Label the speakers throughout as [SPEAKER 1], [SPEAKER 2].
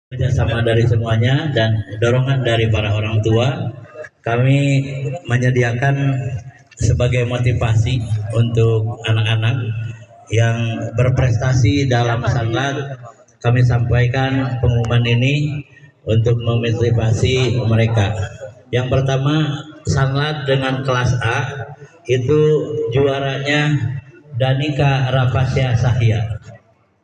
[SPEAKER 1] Kerjasama dari semuanya dan dorongan dari para orang tua, kami menyediakan sebagai motivasi untuk anak-anak yang berprestasi dalam sanlat. Kami sampaikan pengumuman ini untuk memotivasi mereka. Yang pertama, sanlat dengan kelas A itu juaranya Danika Rapasya Sahya.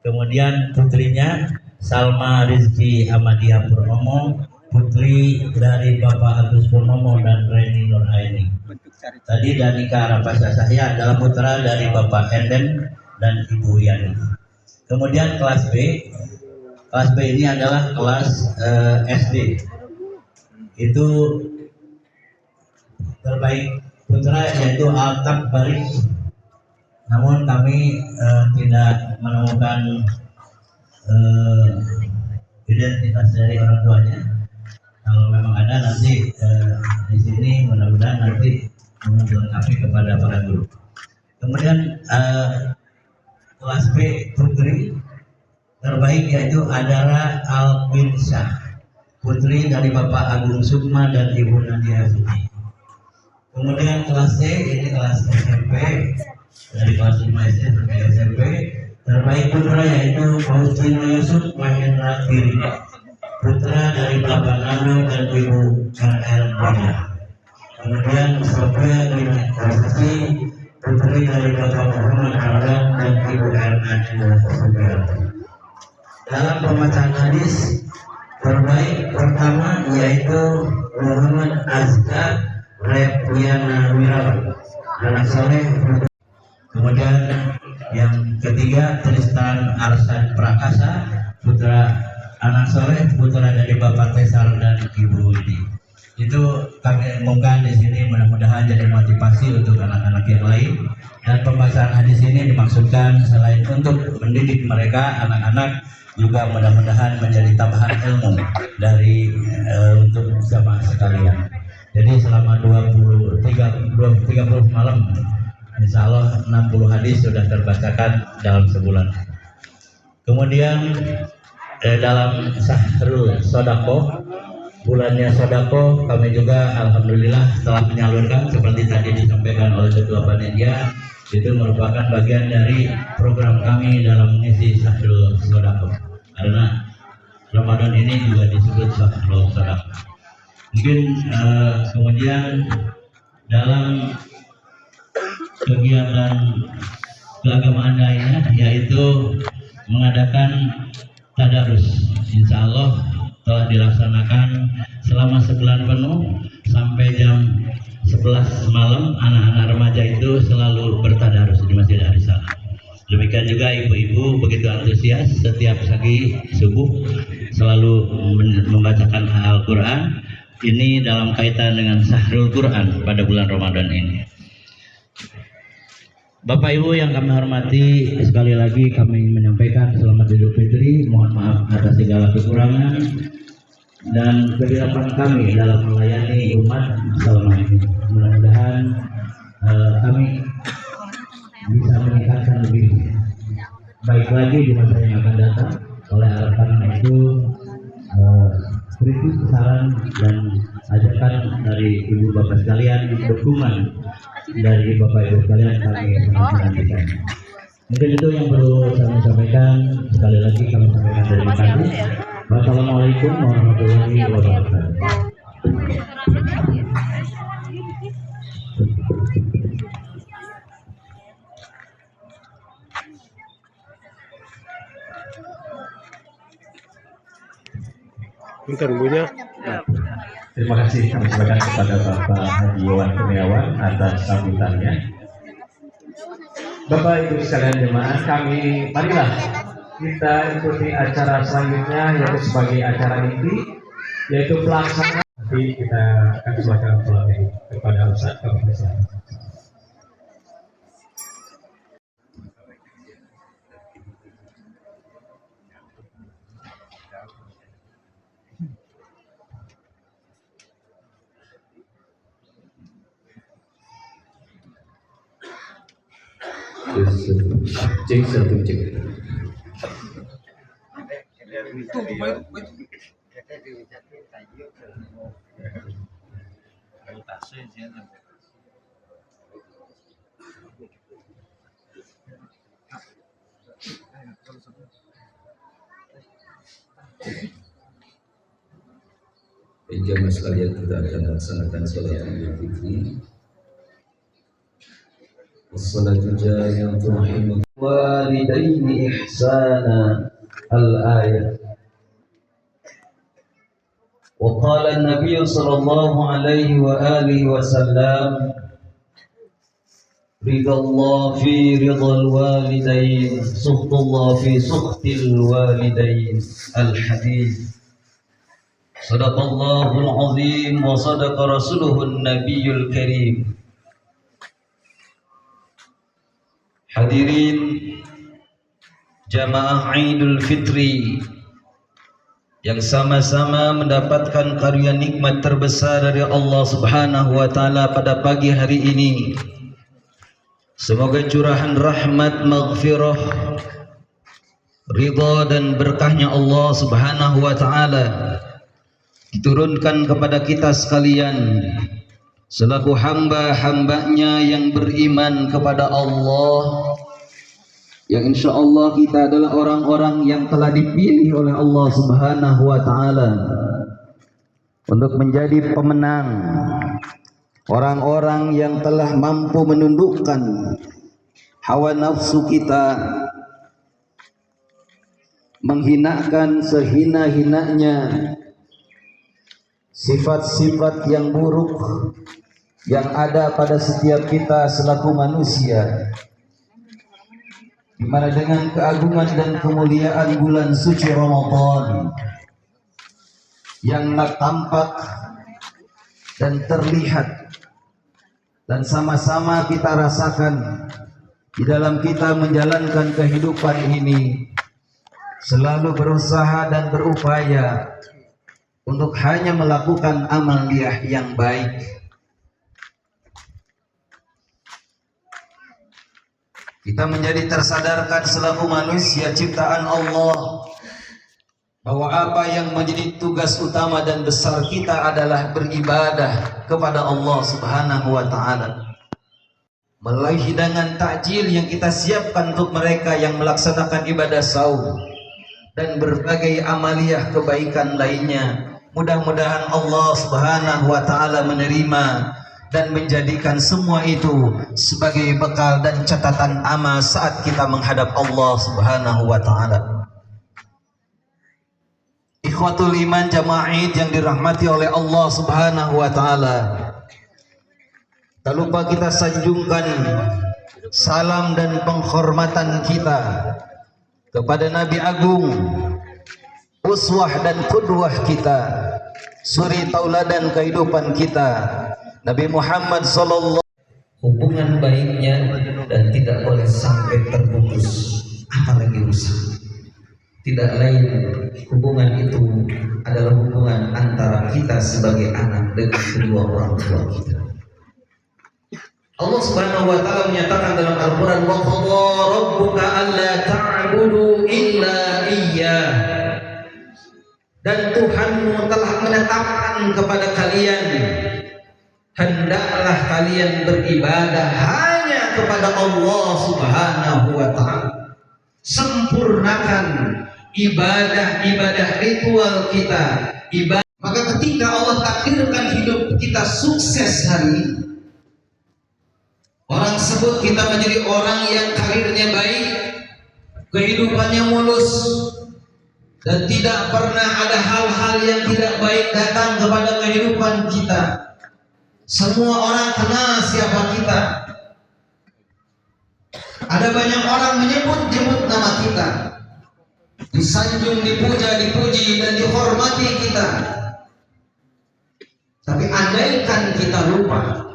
[SPEAKER 1] Kemudian putrinya Salma Rizky Ahmadiyah Purnomo, putri dari Bapak Agus Purnomo dan Reni Nuraini. Tadi Danika Rapasa Sahya adalah putra dari Bapak Enden dan Ibu Yani. Kemudian kelas B ini adalah kelas SD. Itu terbaik putra yaitu Altak Barik. Namun kami tidak menemukan identitas dari orang tuanya. Kalau memang ada nanti di sini mudah-mudahan nanti melengkapi kepada para guru. Kemudian kelas B putri terbaik yaitu Adara Albinsah, putri dari Bapak Agung Sukma dan Ibu Nadia Suci. Kemudian kelas C ini kelas SMP, dari kelas 5 SD sampai SMP. Terbaik putra yaitu Faustin Yusuf Mahendra Giri, putra dari Bapak Nano dan Ibu RL Baya. Kemudian Sofia Grimasi, putri dari Bapak Muhammad Hamdan dan Ibu Erna Sofia. Dalam pembacaan hadis, terbaik pertama yaitu Muhammad Azka Repiana Wirawan, anak soleh. Kemudian yang ketiga Tristan Arsan Prakasa, putra anak soleh, putra dari Bapak Tesar dan Ibu Widi. Itu kami umumkan di sini, mudah-mudahan jadi motivasi untuk anak-anak yang lain. Dan pembahasan hadis ini dimaksudkan selain untuk mendidik mereka, anak-anak juga mudah-mudahan menjadi tambahan ilmu dari untuk jamaah sekalian. Jadi selama 30 malam, insya Allah 60 hadis sudah terbacakan dalam sebulan. Kemudian dalam Sahrul Sodako, bulannya Sodako, kami juga alhamdulillah telah menyalurkan seperti tadi disampaikan oleh Ketua Panitia. Itu merupakan bagian dari program kami dalam mengisi Sahrul Sodako, karena Ramadan ini juga disebut Sahrul Sodako. Mungkin kemudian dalam kegiatan keagamaan lainnya yaitu mengadakan tadarus, insya Allah telah dilaksanakan selama sebulan penuh sampai jam 11 malam. Anak-anak remaja itu selalu bertadarus di Masjid Arisalah. Demikian juga ibu-ibu begitu antusias setiap pagi subuh selalu membacakan Al-Quran. Ini dalam kaitan dengan Sahrul Quran pada bulan Ramadan ini. Bapak Ibu yang kami hormati, sekali lagi kami menyampaikan selamat Idul Fitri, mohon maaf atas segala kekurangan dan kehadiran kami dalam melayani umat selama ini. Mudah-mudahan kami bisa meningkatkan lebih baik lagi di masa yang akan datang. Oleh karena itu kritik, saran dan ajakan dari ibu bapak sekalian, dukungan dari bapak ibu sekalian kami sangat menantikan. Mungkin itu yang perlu saya sampaikan. Sekali lagi kami sampaikan dari kami. Wassalamualaikum warahmatullahi wabarakatuh.
[SPEAKER 2] Bentar bunyinya.
[SPEAKER 3] Terima kasih kami sampaikan kepada Bapak Haji Iwan Kurniawan atas sambutannya. Bapak Ibu sekalian jemaah, kami marilah kita ikuti acara selanjutnya yaitu sebagai acara inti, yaitu pelaksanaan. Nanti kita akan silakan sholat ini kepada Ustaz Kapolres. Cek.
[SPEAKER 4] Jamaah sekalian, kita akan melaksanakan sholat Idul Fitri. Wassalatu jariyatu rahimah walidaini ihsana al-ayat. Wa qala an-nabiy sallallahu alaihi wa alihi wasallam ridallah fi ridal walidain sukhtullah fi sukhtil walidain al-hadith. Sadaqallahul azim wa sadaqa rasuluhun nabiyul karim. Hadirin jamaah Idul Fitri yang sama-sama mendapatkan karunia nikmat terbesar dari Allah Subhanahu wa taala pada pagi hari ini. Semoga curahan rahmat, maghfirah, ridha dan berkahnya Allah Subhanahu wa taala diturunkan kepada kita sekalian selaku hamba-hambanya yang beriman kepada Allah, yang insya Allah kita adalah orang-orang yang telah dipilih oleh Allah Subhanahu wa taala untuk menjadi pemenang, orang-orang yang telah mampu menundukkan hawa nafsu kita, menghinakan sehina-hinanya sifat-sifat yang buruk yang ada pada setiap kita selaku manusia, di mana dengan keagungan dan kemuliaan bulan suci Ramadan yang tampak dan terlihat dan sama-sama kita rasakan di dalam kita menjalankan kehidupan ini, selalu berusaha dan berupaya untuk hanya melakukan amaliyah yang baik. Kita menjadi tersadarkan selaku manusia ciptaan Allah bahwa apa yang menjadi tugas utama dan besar kita adalah beribadah kepada Allah Subhanahu wa taala. Melalui hidangan takjil yang kita siapkan untuk mereka yang melaksanakan ibadah saum dan berbagai amaliyah kebaikan lainnya. Mudah-mudahan Allah Subhanahu wa taala menerima dan menjadikan semua itu sebagai bekal dan catatan amal saat kita menghadap Allah Subhanahu wa taala. Ikhwatul iman jamaah Id yang dirahmati oleh Allah Subhanahu wa taala. Tak lupa kita sanjungkan salam dan penghormatan kita kepada Nabi Agung, uswah dan qudwah kita, suri tauladan kehidupan kita, Nabi Muhammad sallallahu. Hubungan baiknya dan tidak boleh sampai terputus, apalagi rusak. Tidak lain hubungan itu adalah hubungan antara kita sebagai anak dengan kedua orang tua kita. Allah Subhanahu wa taala menyatakan dalam Al-Qur'an, wa qadha rabbuka alla ta'budu illa iyyah. Dan Tuhanmu telah menetapkan kepada kalian, hendaklah kalian beribadah hanya kepada Allah Subhanahu wa taala. Sempurnakan ibadah-ibadah ritual kita, ibadah. Maka ketika Allah takdirkan hidup kita sukses hari ini, orang sebut kita menjadi orang yang karirnya baik, kehidupannya mulus, dan tidak pernah ada hal-hal yang tidak baik datang kepada kehidupan kita. Semua orang kenal siapa kita. Ada banyak orang menyebut-nyebut nama kita, disanjung, dipuja, dipuji dan dihormati kita. Tapi andaikan kita lupa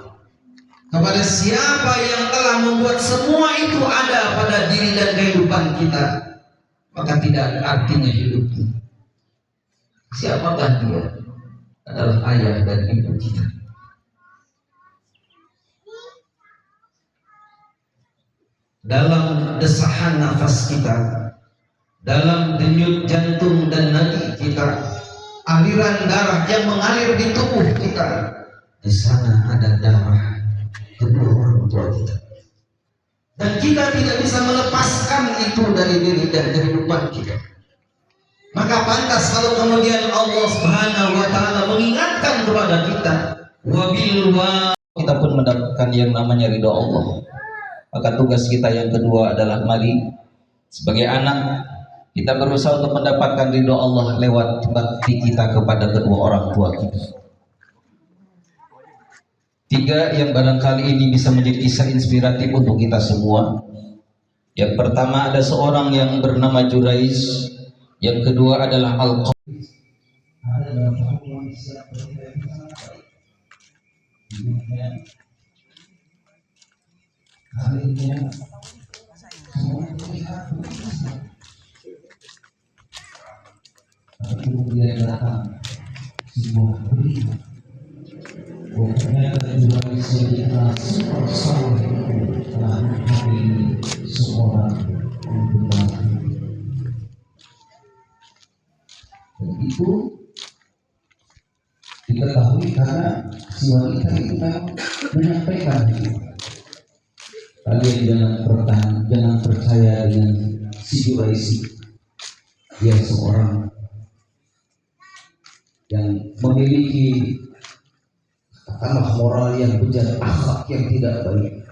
[SPEAKER 4] kepada siapa yang telah membuat semua itu ada pada diri dan kehidupan kita, maka tidak ada artinya hidup kita. Siapakah dia? Adalah ayah dan ibu kita. Dalam desahan nafas kita, dalam denyut jantung dan nadi kita, aliran darah yang mengalir di tubuh kita, di sana ada darah kedua orang tua kita, dan kita tidak bisa melepaskan itu dari diri dan kehidupan kita. Maka pantas kalau kemudian Allah Subhanahu wa taala mengingatkan kepada kita, kita pun mendapatkan yang namanya ridho Allah. Maka tugas kita yang kedua adalah mari sebagai anak kita berusaha untuk mendapatkan ridho Allah lewat bakti kita kepada kedua orang tua kita. 3 yang barangkali ini bisa menjadi kisah inspiratif untuk kita semua. Yang pertama ada seorang yang bernama Jurais. Yang kedua adalah Al-Qawi. Kemudian datang sebuah berita bahwa ternyata Jurais yang dikenal super saleh telah menghadiri seorang wanita. Dan itu diketahui karena si wanita itu memang menyampaikan itu. Kalian jangan percaya dengan si Jurais. Dia seorang yang memiliki katakanlah moral yang bejat, akhlak yang tidak baik.